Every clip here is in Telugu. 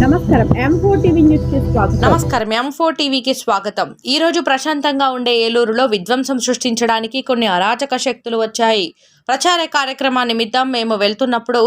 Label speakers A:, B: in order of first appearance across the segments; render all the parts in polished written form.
A: నమస్కారం M4 టీవీకి స్వాగతం. ఈ రోజు ప్రశాంతంగా ఉండే ఏలూరులో విధ్వంసం సృష్టించడానికి కొన్ని అరాచక శక్తులు వచ్చాయి. ప్రచార కార్యక్రమం నిమిత్తం మేము వెళ్తున్నప్పుడు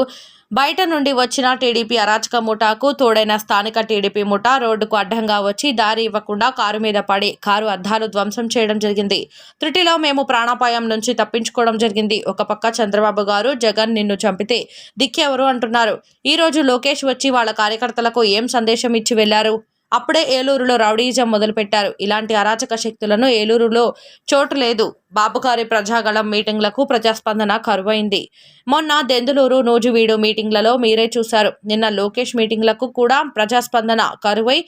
A: బయట నుండి వచ్చిన టీడీపీ అరాచక ముఠాకు తోడైన స్థానిక టీడీపీ ముఠా రోడ్డుకు అడ్డంగా వచ్చి దారి ఇవ్వకుండా కారు మీద పడి కారు అద్దాలు ధ్వంసం చేయడం జరిగింది. త్రుటిలో మేము ప్రాణాపాయం నుంచి తప్పించుకోవడం జరిగింది. ఒక పక్క చంద్రబాబు గారు జగన్ నిన్ను చంపితే దిక్కెవరు అంటున్నారు. ఈ రోజు లోకేష్ వచ్చి వాళ్ళ కార్యకర్తలకు ఏం సందేశం ఇచ్చి వెళ్లారు? అప్పుడే ఏలూరులో రౌడీజం మొదలుపెట్టారు. ఇలాంటి అరాచక శక్తులను ఏలూరులో చోటు లేదు. బాబుగారి ప్రజాగళం మీటింగ్లకు ప్రజాస్పందన కరువైంది. మొన్న దెందులూరు నూజివీడు మీటింగ్లలో మీరే చూశారు. నిన్న లోకేష్ మీటింగ్లకు కూడా ప్రజాస్పందన కరువై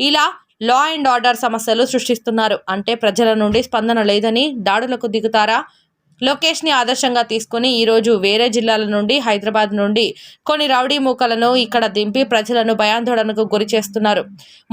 A: ఇలా లా అండ్ ఆర్డర్ సమస్యలు సృష్టిస్తున్నారు. అంటే ప్రజల నుండి స్పందన లేదని దాడులకు దిగుతారా? లోకేష్ ని ఆదర్శంగా తీసుకుని ఈరోజు వేరే జిల్లాల నుండి హైదరాబాద్ నుండి కొన్ని రౌడీ మూకలను ఇక్కడ దింపి ప్రజలను భయాందోళనకు గురి చేస్తున్నారు.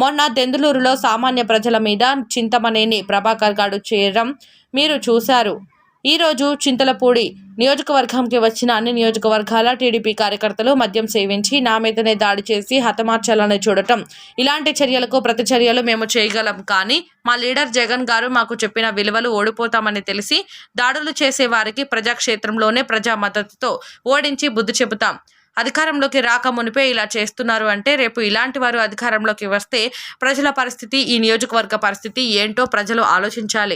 A: మొన్న దెందులూరులో సామాన్య ప్రజల మీద చింతమనేని ప్రభాకర్ గారు చేయడం మీరు చూశారు. ఈరోజు చింతలపూడి నియోజకవర్గంకి వచ్చిన అన్ని నియోజకవర్గాల టీడీపీ కార్యకర్తలు మద్యం సేవించి నా మీదనే దాడి చేసి హతమార్చాలని చూడటం, ఇలాంటి చర్యలకు ప్రతిచర్యలు మేము చేయగలం. కానీ మా లీడర్ జగన్ గారు మాకు చెప్పిన విలువలు ఓడిపోతామని తెలిసి దాడులు చేసే వారికి ప్రజాక్షేత్రంలోనే ప్రజా మద్దతుతో ఓడించి బుద్ధి చెబుతాం. అధికారంలోకి రాక మునిపే ఇలా చేస్తున్నారు అంటే రేపు ఇలాంటి వారు అధికారంలోకి వస్తే ప్రజల పరిస్థితి, ఈ నియోజకవర్గ పరిస్థితి ఏంటో ప్రజలు ఆలోచించాలి.